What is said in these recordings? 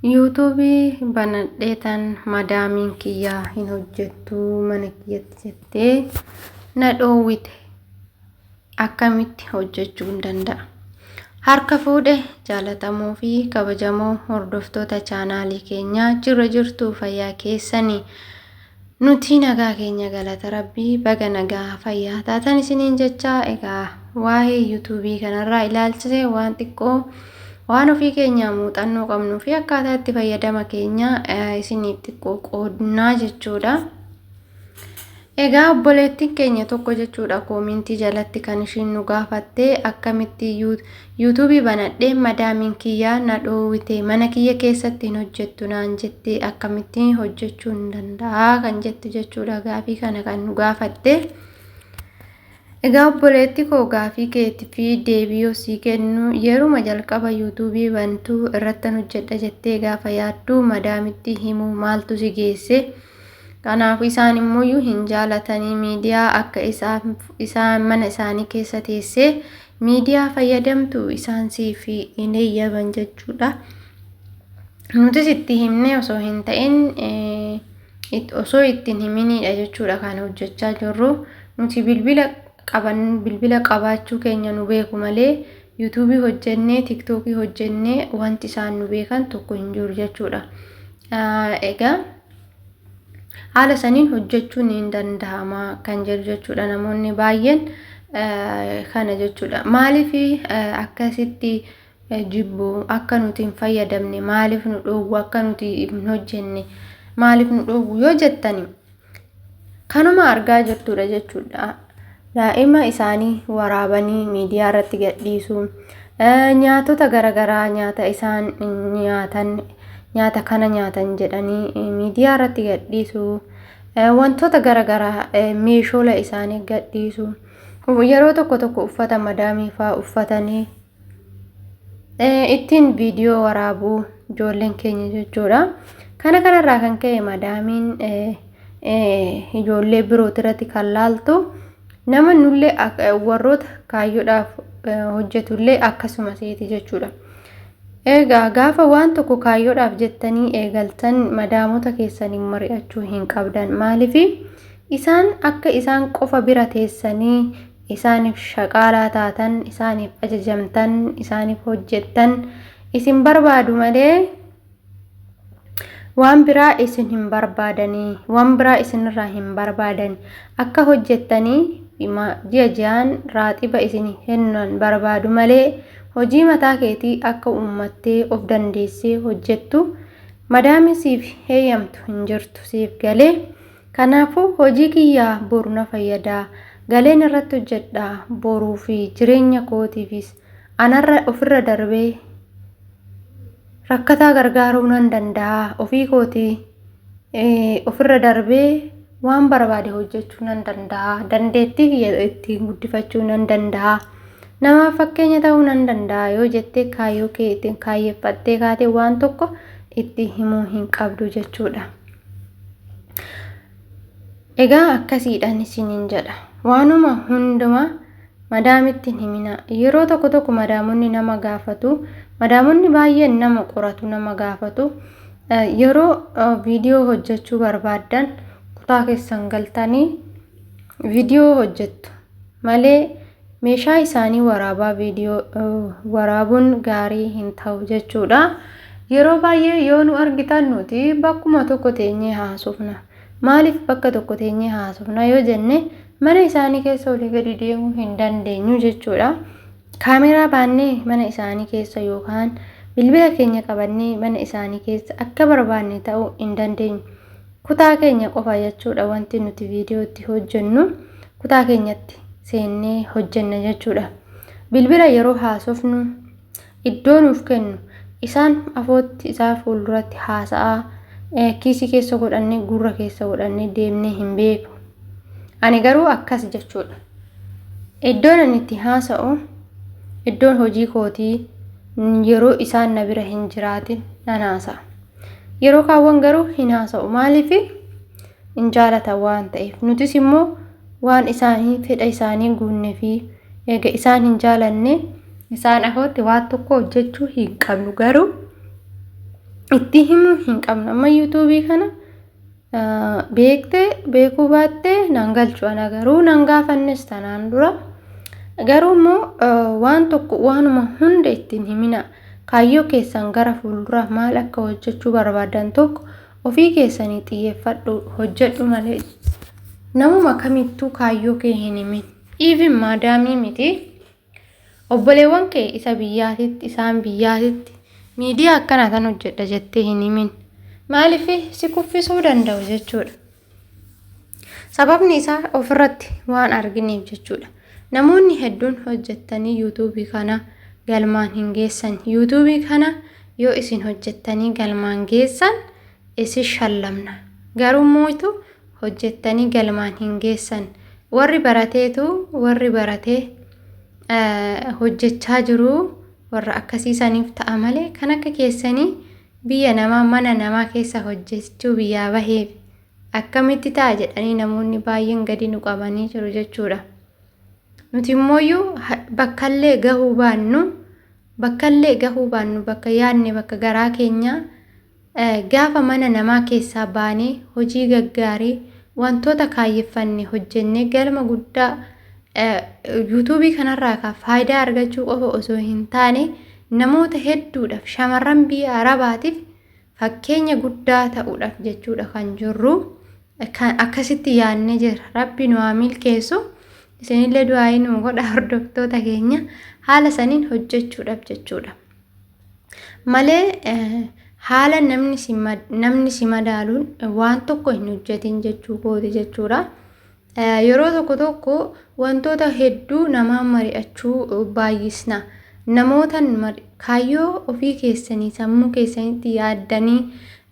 YouTube banadheetan madaamiin kiyyaa hin hojjettu mana kiyyatti jettee na dhoowwite akkamitti hojjechuu hin danda'a. Harka fuudhe jaalatamuu fi kabajamoo hordoftoota chaanaalii keenyaa jirtu fayyaa keessanii nuti nagaa keenya galata rabbii baga nagaa fayyaa taatan isiniin jechaa egaa waa'ee YouTube kanarraa ilaalchise waan xiqqoo waan ofii keenya muuxannoo qabnuu fi akkaataa itti fayyadama keenya isiniif xiqqoo qoodnaa jechuudha. Egaa obboleettiin keenya tokko jechuudha koomintii jalatti kan ishiin nu gaafatte akkamitti YouTube banadhee madaamiin kiyyaa na dhoowwite mana kiyya keessatti hin hojjettu naan jette akkamitti hojjechuu hin danda'a kan jettu jechuudha gaafii kana kan nu gaafatte. Egaa obboleetti koo gaafii keetii fi deebii sii kennu yeruma jalqaba YouTube bantuu irratti hojjedha jettee gaafa yaaddu madaamitti himuu maaltu si geesse? Kanaaf isaan immoo hin jaalatanii miidiyaa akka isaan mana isaanii keessa teessee miidiyaa fayyadamtu isaan siif hin eeyyaman jechuudha. Nuti sitti himne osoo hin ta'in osoo ittiin himinidha jechuudha kan hojjechaa jirru. Nuti bilbila qabaachuu keenya nu beeku malee YouTube hojjennee TikTok hojjennee wanti isaan nu beekan tokko hin jiru jechuudha. Egaa haala saniin hojjechuun hin danda'ama kan jedhu jechuudha namoonni baay'een kana jechuudha. Maaliif akkasitti jibbu akka nuti hin fayyadamne maaliif nu dhoowwu akka nuti hin hojjenne maaliif nu dhoowwu yoo jettani kanuma argaa jirtudha jechuudha. Daa'ima isaanii waraabanii miidiyaa irratti gadhiisu nyaatota garaagaraa nyaata isaan nyaatan nyaata kana nyaatan jedhanii miidiyaa irratti gadhiisu wantoota garaagaraa meeshoola isaanii gadhiisu yeroo tokko uffata madaamii fa'aa uffatanii ittiin viidiyoo waraabuu ijoolleen keenya jechuudha. Kanarraa kan ka'e madaamiin ijoollee birootirratti kan laaltu nama nullee warroota kaayyoodhaaf hojjetullee akkasuma seeti jechuudha. Egaa gaafa waan tokko kaayyoodhaaf jettanii eegaltan madaamota keessaniin mari'achuu hin qabdan. Maaliif isaan akka isaan qofa bira teessanii isaaniif shaqaalaa taatan, isaaniif ajajamtan, isaaniif hojjettan isin barbaadu malee waan biraa isin hin barbaadanii, waan biraa isinirraa hin barbaadan. Akka hojjettanii ji'aan raaxiba isin kennan barbaadu malee hojii mataa keetii akka uummattee of dandeessee hojjettu madaami siif heeyyamtu hin jirtu siif galee. Kanaafuu hojii kiyyaa boru na fayyadaa galeen irratti hojjedhaa boruu fi jireenya kootiifis anarra ofirra darbee rakkataa gargaaruu nan danda'a ofii kootii ofirra darbee waan barbaade hojjechuu nan danda'a dandeettii kiyya ittiin guddifachuu nan danda'a namaaf fakkeenya ta'uu nan danda'a yoo jettee kaayyoo kee ittiin kaayyeeffattee kaatee waan tokko itti himuu hin qabdu jechuudha. Egaa akkasiidhaan isiniin jedha waanuma hundumaa madaamitti himina. Yeroo tokko madaamonni nama gaafatu madaamonni baay'een nama qoratu nama gaafatu yeroo viidiyoo hojjechuu barbaaddan kutaa keessan galtanii viidiyoo hojjettu malee meeshaa isaanii waraabaa viidiyoo waraabuun gaarii hin ta'u jechuudha. Yeroo baay'ee yoo nu argitan nuti bakkuma tokko teenyee haasofna. Maaliif bakka tokko teenyee haasofna yoo jenne mana isaanii keessa olii gadi deemuu hin dandeenyu jechuudha. Kaameraa baannee mana isaanii keessa yookaan bilbila keenya qabannee mana isaanii keessa akka barbaanne ta'uu hin dandeenyu. Kutaa keenya qofa jechuudha wanti nuti viidiyoo itti hojjennu kutaa keenyatti seennee hojjenna jechuudha. Bilbila yeroo haasofnu iddoo nuuf kennu isaan afootti isaa fuulduratti haasa'aa kiisii keessa godhannee gurra keessa godhannee deemnee hin beeku. Ani garuu akkas jechuudha. Iddoon ani itti haasa'u iddoon hojii kootii yeroo isaan na bira hin jiraatin nan haasa'a. Yeroo kaawwan garuu hin haasa'u maaliif hin jaalatan waan ta'eef nutis immoo waan isaanii fedha isaanii guunnee fi eega isaan hin jaalanne isaan afootti waan tokko hojjechuu hin qabnu garuu itti himuu hin qabnu. Amma yuutuubii kana beektee beekuu baattee nan galchu ana garuu nan gaafannes tanaan dura. Garuu immoo waan tokko waanuma hunda ittiin himina. Kaayyoo keessan gara fuuldura maal akka hojjechuu barbaadan tokko ofii keessanii xiyyeeffadhu hojjedhu malee namuma kamittuu kaayyoo kee hin himin. Even maadaamii miti obboleewwan kee isa biyyaatitti isaan biyyaatitti miidiyaa akkana tan hojjedha jettee hin himin. Maaliif si kuffisuu danda'u jechuudha. Sababni isaa ofirratti waan argineef jechuudha. Namoonni hedduun hojjettanii yuutuubii kana galmaan hin geessan. Yuutuubii kana yoo isin hojjettanii galmaan geessan isin shallamna. Garuu mootu hojjettanii galmaan hin geessan. Warri baratee hojjechaa jiru warra akkasiisaniif ta'a malee kan akka keessanii biyya namaa mana namaa keessa hojjechuu biyyaa baheef akkamitti ta'a jedhanii namoonni baay'een gadi nu qabanii jiru jechuudha. Nuti immoo bakkallee gahuu baannu bakka yaadne bakka garaa keenya gaafa mana namaa keessaa baanee hojii gaggaarii wantoota kaayyeffanne hojjennee galma guddaa yuutuubii kanarraa ka faayidaa argachuu qofa osoo hin taane namoota hedduudhaaf shamarran biyya Arabaatiif fakkeenya guddaa ta'uudhaaf jechuudha kan jirru. Kan akkasitti yaadne jira. Rabbi nu haa milkeessu. Isinillee du'aa nu godha hordoftoota keenya haala saniin hojjechuudhaaf jechuudha. Malee haala namni si madaaluun waan tokko hin hojjetin jechuu kooti jechuudha. Yeroo tokko wantoota hedduu namaan mari'achuu baay'isna. Namootan kaayyoo ofii keessanii sammuu keessanitti yaaddanii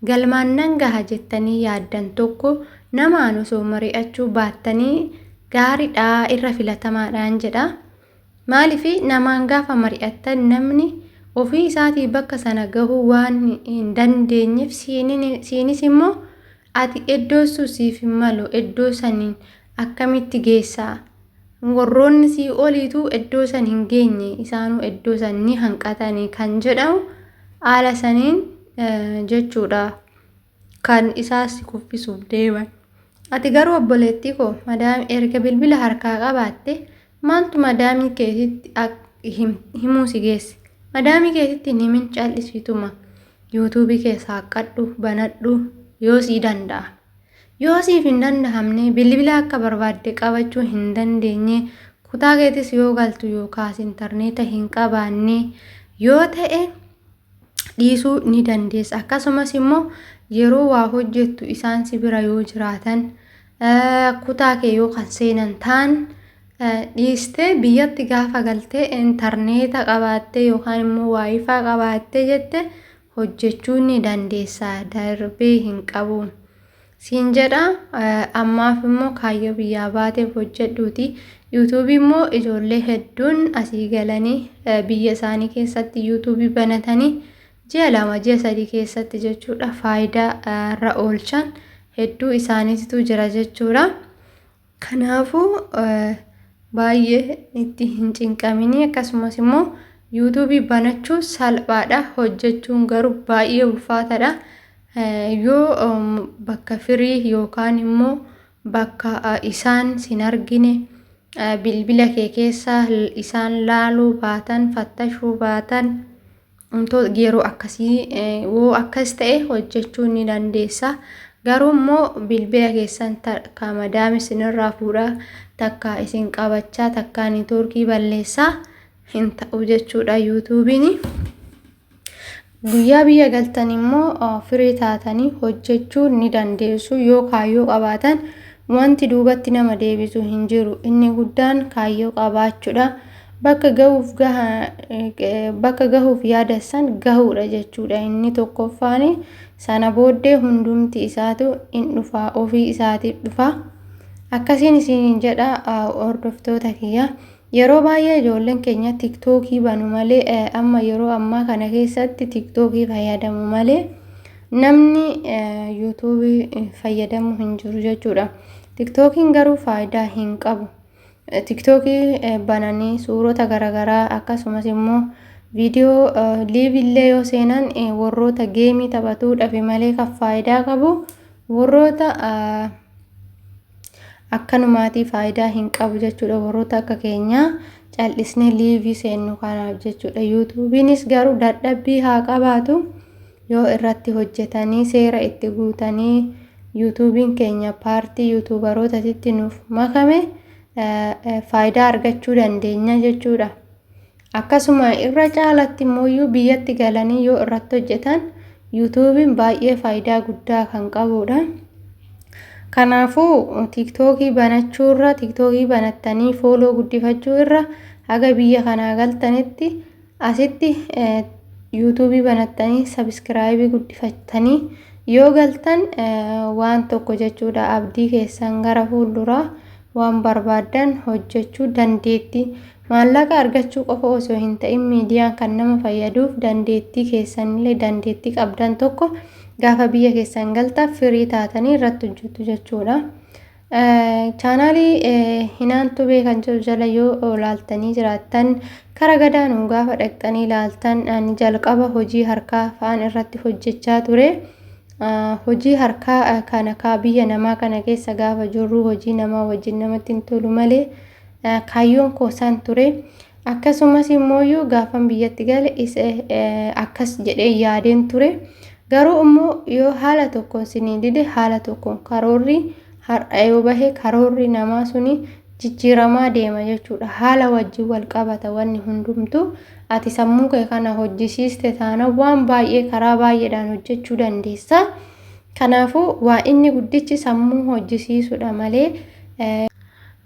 galmaan nan gaha jettanii yaaddan tokko namaan osoo mari'achuu baattanii gaariidhaa irra filatamaadhaan jedha. Maaliif namaan gaafa mari'attan namni ofii isaatii bakka sana gahuu waan hin dandeenyeef siinis immoo ati iddoo siif hin malu iddoo saniin akkamitti geessaa. Warroonni si oliitu iddoo san hin geenye isaanuu iddoo san ni hanqatanii kan jedhamu haala saniin jechuudha kan isaas kuffisuuf deeman. Ati garuu obboleettii koo madaamii erga bilbila harkaa qabaatte maaltu madaamii keetitti himuu si geesse? Madaamii keetitti hin himin cal'isituma yuutuubii keessaa qadhu banadhu yoo sii danda'a. Yoo siif hin danda'amne bilbila akka barbaadde qabachuu hin dandeenye kutaa keetis yoo galtu yookaas intarneeta hin qabaanne yoo ta'e dhiisuu ni dandeessa. Akkasumas immoo yeroo waa hojjettu isaan si bira yoo jiraatan kutaa kee yoo kan seenan ta'an dhiistee biyyatti gaafa galtee intarneeta qabaattee yookaan immoo waayifaa qabaattee jette hojjechuu ni dandeessa. Darbee hin qabu. Siin jedha ammaaf immoo kaayyoo biyyaa baateef hojjedhuuti. yuutuubii immoo ijoollee hedduun asii galanii biyya isaanii keessatti yuutuubii banatanii ji'a 2 ji'a 3 keessatti jechuudha faayidaa irra oolchan hedduu isaaniitu jira jechuudha. Kanaafuu baay'ee itti hin cinqamini. Akkasumas immoo yuutuubii banachuun salphaadha, hojjechuun garuu baay'ee ulfaataadha. Yoo bakka firii yookaan immoo bakka isaan sin argine bilbila kee keessa isaan laaluu baatan fattashuu baatan yeroo akkasii woo akkas ta'e hojjechuu ni dandeessa. Garuu immoo bilbila keessan takka madaami sinirraa fuudhaa takka isin qabachaa takka neetwoorkii balleessaa hin ta'u jechuudha yuutuubiin. Guyyaa biyya galtan immoo firii taatanii hojjechuu ni dandeessu yoo kaayyoo qabaatan. Wanti duubatti nama deebisu hin jiru. Inni guddaan kaayyoo qabaachuudha. Bakka gahuuf yaadassan gahuudha jechuudha. Inni tokkoffaan sana booddee hundumti isaatu in dhufa ofii isaatiif dhufa. Akkasiin isin jedha hordoftoota kiyya. Yeroo baay'ee ijoolleen keenya tiktookii banu malee amma yeroo ammaa kana keessatti tiktookii fayyadamu malee namni yuutuubii fayyadamu hin jiru jechuudha. Tiktookiin garuu faayidaa hin qabu. Tiktookii bananii suurota garagaraa akkasumas immoo viidiyoo liivillee yoo seenan warroota geemii taphatuudhaaf malee kan faayidaa qabu warroota akkanumaatii faayidaa hin qabu jechuudha. Warroota akka keenyaa cal'isnee liivii seennu kanaaf jechuudha. yuutuubiinis garuu dadhabbii haa qabaatu yoo irratti hojjetanii seera itti guutanii yuutuubiin keenya paartii yuutuubarootatti nuuf makame faayidaa argachuu dandeenya jechuudha. Akkasuma irra caalatti immoo biyyatti galanii yoo irratti hojjetan yuutuubiin baay'ee faayidaa guddaa kan qabudha. Kanaafuu tiiktookii banachuu irra tiiktookii banattanii fooloo guddifachuu irra haga biyya kanaa galtanitti asitti yuutuubii banattanii sabiskiraayibii guddifatanii yoo galtan waan tokko jechuudha. Abdii keessan gara fuulduraa waan barbaadan hojjechuu dandeetti. Maallaqa argachuu qofa osoo hin ta'in miidiyaan kan nama fayyaduuf dandeettii keessanillee dandeettii qabdan tokko gaafa biyya keessan galtan firii taatanii irratti hojjetu jechuudha. Chaanaalii Hinaantuu Beekan jedhu jala yoo laaltanii jiraattan kara gadaanuu gaafa dhaqxanii laaltan ani jalqaba hojii harkaa fa'aan irratti hojjechaa ture. Hojii harkaa kana biyya namaa kana keessa gaafa jirru hojii namaa wajjin namatti hin tolu malee kaayyoon koosaan ture. Akkasumas immoo gaafan biyyatti gale akkas jedhee yaadeen ture. Garuu immoo yoo haala tokkoon sinii dide haala tokkoon karoorri har'a yoo bahe karoorri namaa suni jijjiiramaa deema jechuudha. Haala wajjin wal qabata wanni hundumtu ati sammuu kee kana hojjisiiste taana waan baay'ee karaa baay'eedhaan hojjechuu dandeessa. Kanaafuu waa inni guddichi sammuu hojjisiisudha malee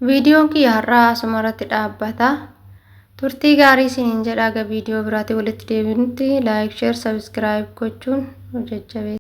viidiyoon kiyya har'aa asuma irratti dhaabbata. Turtii gaarii isiniin jedhaa. Viidiyoo biraatti walitti deebinutti laayik, sheer, sabiskiraayib gochuun hojjechaa